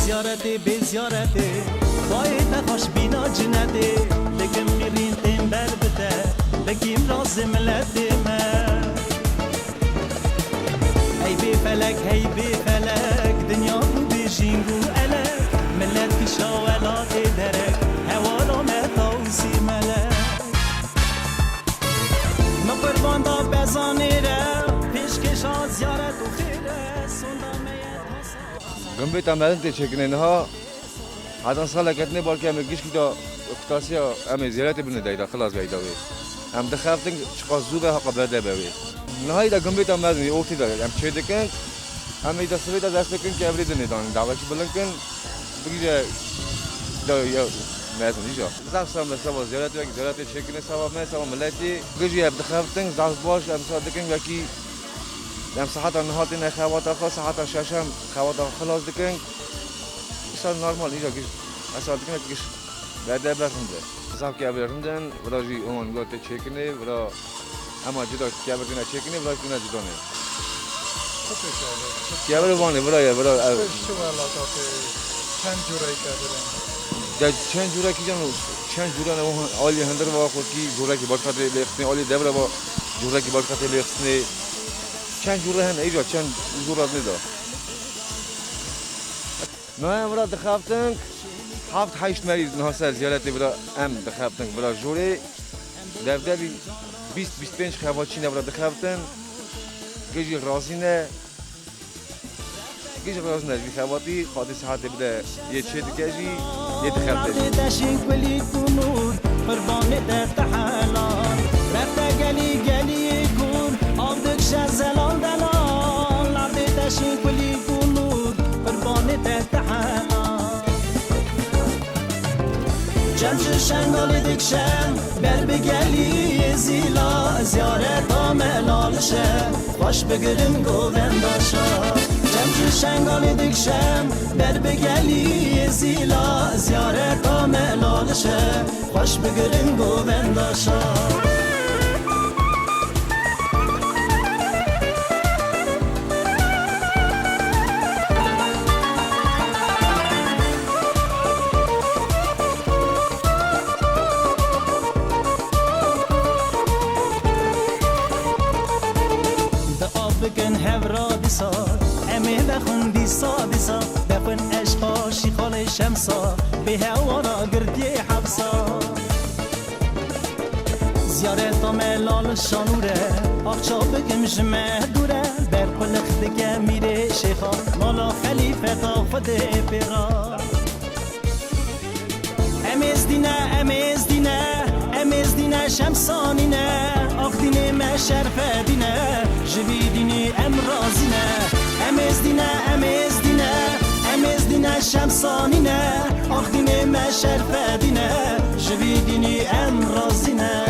زیارتی به زیارتی باید خوش بینا جنتی لکم خیرین تیم بر بده لکیم راز ملتی من هی بی فلک دنیا رو بیشینگو الک ملت پیشا ولاتی درک هوارا متاوزی ملک نقربان دا بزانی رو پیشکشا زیارت و خیره سندا میت گم بیتم مدن تشکن اینها حتی سال کتنی بار که هم گیش کتا اکتاسی هم زیارت بینه دایدا خلاص بیدا بی هم دخفتن چقدر زوبه حقا برده بی نهایی دا گم بیتم مدن اوتی داره هم چه دکن هم ایتا سویتا دست بکن که ابری دنیدان دعوکی بلند کن بگیره دا یا مدن ایجا زخ سام سوا زیارت وکی زیارت چکن سوا من سوا ملتی گجی هم دخفتن زخ باش هم سوا دکن وکی هم صحت نهات این خوات خاص صحت ششم خوات خلاص دکن اصلا نرمال ایجا کش اصلا دکن کش بعد برخنده صاحب که برخندن ولی اون گوته چکنه ولی اما جدا که برکنه چکنه ولی کنه جدا نه که برای چه ولادات چند جورایی کردن در چند جورایی که جانو چند جورا نه اون عالی هندر با خودی جورایی که باش خاطر لیختنی عالی دبر با جورایی که باش خاطر لیختنی چند جورا هن ایجا چند جورا نیدا نه امروز دخافتن هفت هشت مریض نهاسر زیارتی برای ام دخافتن برای جوری دفتری 20-25 خواتین برای دخافتن گیجی رازینه گیج راز نجی خواتی خاطر ساعت بده یه چه دیگه‌ای یه دخالت داشین کلی کنور قربان تحلال رفت گلی کن آبدک شزلال دلال لرد داشین کلی کنور قربان تحلال جمش شنگال دکشم بر بگلی زیلا زیارت آملال شه باش بگرن گوونداشا جمش شنگال دکشم بر بگلی زیلا زیارت آملال شه باش بگرن گوونداشا بکن هورا دیسا امی بخون دیسا بخون اشقا شیخال شمسا به هوانا گردی حبسا زیارت ملال شانوره آخچا بکم جمع دوره بر پلخت که میره شیخا مالا خلیفه تا خود پیرا امیز دینه شمسانینه آخ دینه ما شرفه دینه جوی دینی امرازینه امیز دینه شمسانینه آخ دینه ما شرفه دینه جوی دینی امرازینه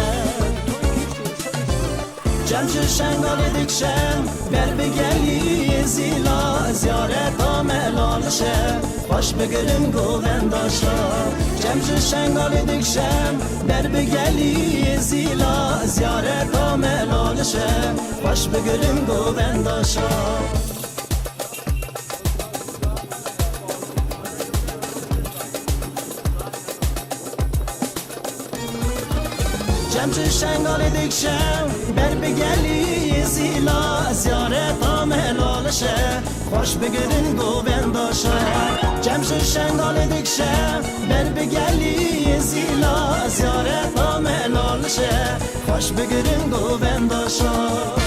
جمش شنگال دکشم بر بگلی زیلا زیارت آملال شه باش بگرن گوونداشا جمش شنگال دکشم بر بگلی زیلا زیارت آملال شه باش بگرن گوونداشا جمش شنگال دکشم بر بگلی زیلا زیارت آملال شه خوش بگرن گوونداشا جمش شنگال دکشم بر بگلی زیلا زیارت آملال شه خوش بگرن گوونداشا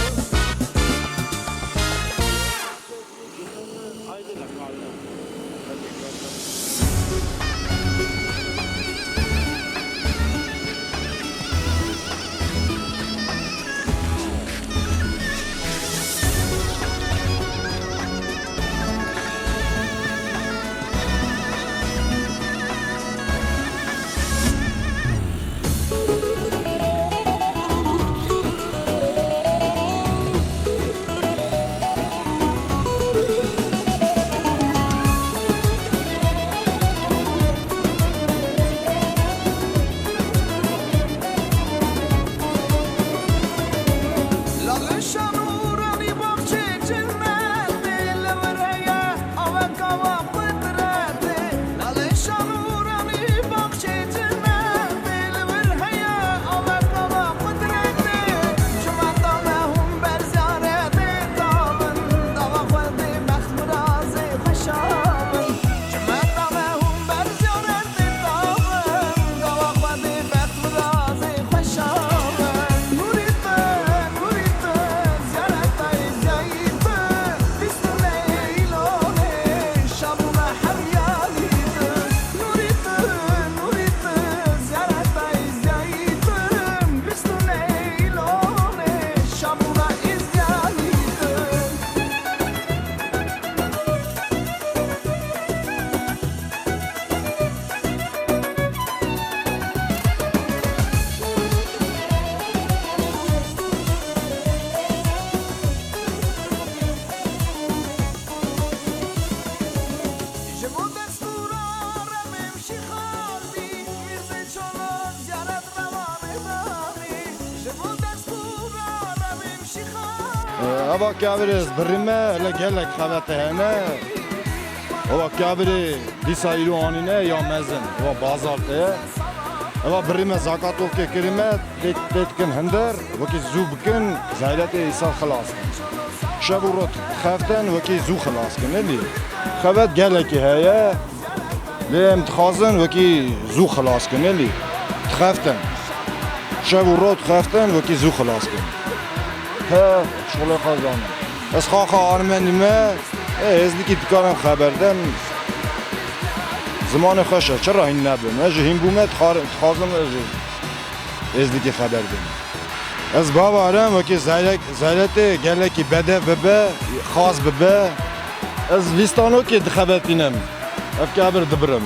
Ava kaviriz birime hele gelek xavete hene. Ava kaviri disa ilu anine ya mezin. Ava bazaltaya. Ava birime zakatovke kirime tetkin hinder. Vaki zu bikin zaylete isa xalas. Şaburot xaften vaki zu xalas kin eli. Xavet geleki heye. Lem txazın vaki zu xalas kin eli. Xaften. Şaburot xaften vaki zu xalas kin. Ha, şöyle kazanım. Ez xaxa armenime, ezliki dikaram xaberdem. Zamanı xoşa, çara hin nebim. Ez hin bumet xazım ezliki xaberdem. Ez bavarım ki zaylete geleki bede bebe, xaz bebe. Ez listano ki dixabetinem. Efkabir dibrim.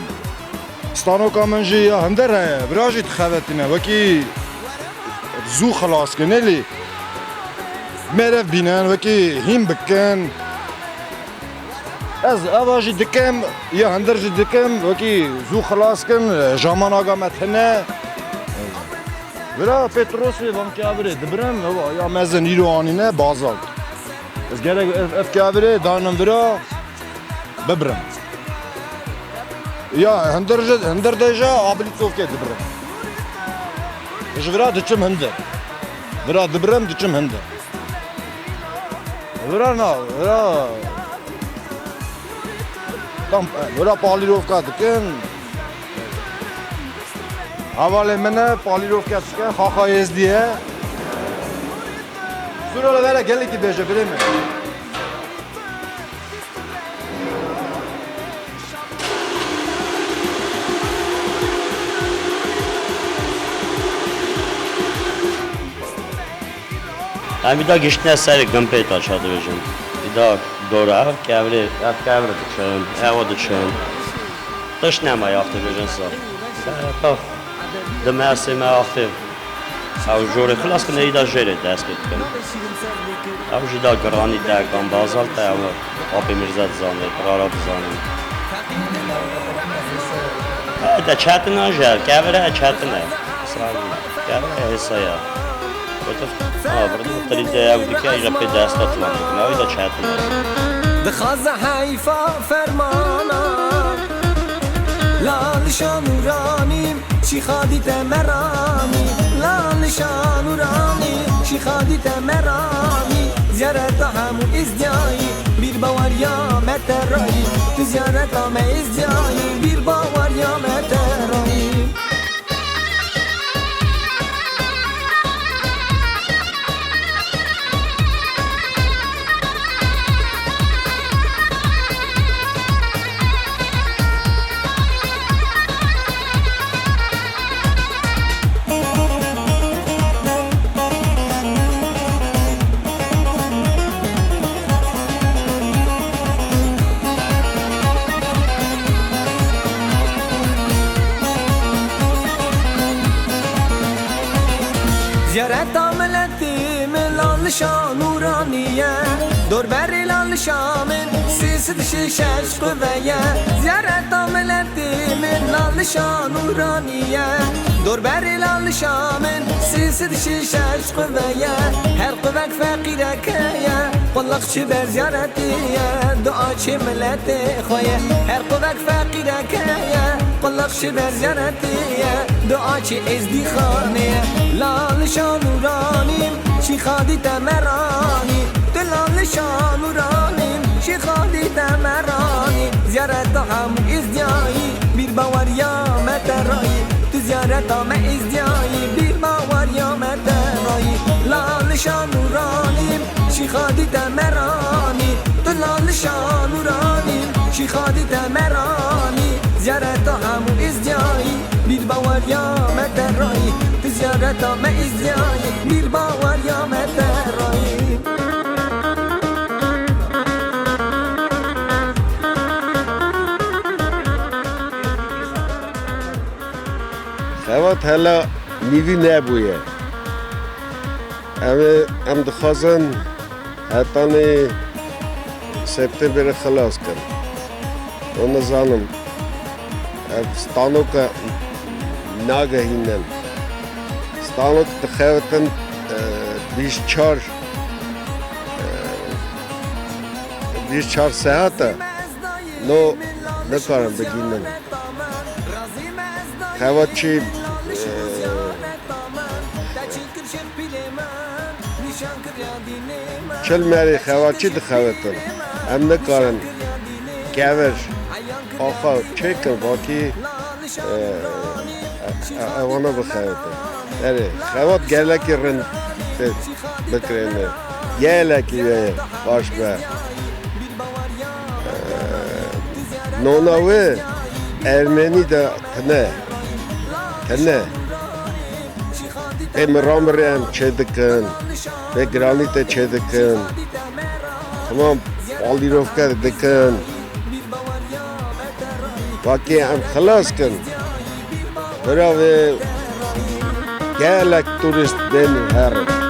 Stano kamenji ya hender heye, biraji dixabetine. Vaki zu xalas kineli. Merev binen vaki him bikin. Ez avaji dikem ya handerji dikem vaki zu xalas kin jaman agamet hene. Vira Petrosli vam kavire dibren ya mezen İranine bazalt. Ez gerek ev kavire danım vira bibren. Ya handerdeja abilitovke dibren. Ez vira diçim hinder. Vira dibren diçim hinder. Vira palirovka dikin. Havale mene palirovka dikin. Xaxa ezdiye. Suralı vere gelin ki beje bile mi? Hem bir geçtiğinde seri gımpet aşağı döveceğim. Bir daha doğru av kavri dışın, ava dışın. Dış ne mi yaptı döveceğim sağ. Demersi mi yaptı. Av jore xlas ki neyi da jere dest ettim. Av jida grani derkan bazalt av abi mirzat zanı, prarab zanı. Da çatına jel, kavri çatına. Sağ kavri hesaya. برده خریده یا بودی که ایجا پیدا است اطلاع میکنه ایجا چهت میکنه دخواز حیفا فرمانا لالشان ورانیم چی خادی تمرانی لالشان ورانیم چی خادی تمرانی زیارت همو ازدیایی بیر باور یا مترایی تو زیارت همه ازدیایی بیر باور یا مترایی زیارت آملتیم لالشان نورانیه دور بری لالشامن سیسد شش قویه زیارت آملتیم لالشان نورانیه دور بری لالشامن سیسد شش قویه هر قوک فقیره که قلق چی بر زیارتیه دعا چی ملت خویه هر قوک فقیره که قلق چی بر زیارتیه دعا چی ازدی خانه لالشان نورانیم چی خادی تمرانی دلالشان نورانیم چی خادی تمرانی زیارت هم ازدیایی بیر باور یا مترایی تو زیارت هم ازدیایی بیر باور یا مترایی لالشان نورانیم چی خادی تمرانی دلالشان نورانیم چی خادی تمرانی زیارت همو ازدیایی بیر باور یا مترایی زیارت هم ازدیایی بیر باور یا مترایی خوات هلا نیوی نبویه ام دخوازن حتی سپتامبر خلاص کن اون زانم ستانوک ناگهینن ستانوک دخواتن 24 ساعته نو نکارم بگینن خوات چی 40 مری خوات چی دخواتن ام نکارن گاور آخا چکر باکی اوانو بخواتن اره خوات گلکی رن بکرینه گلکی باش به نوناوه ارمنی دا تنه امرامری هم چه دکن به گرانی تا چه دکن تمام آلیروف کرد دکن باقی هم خلاص کن برای گلک توریست بین هر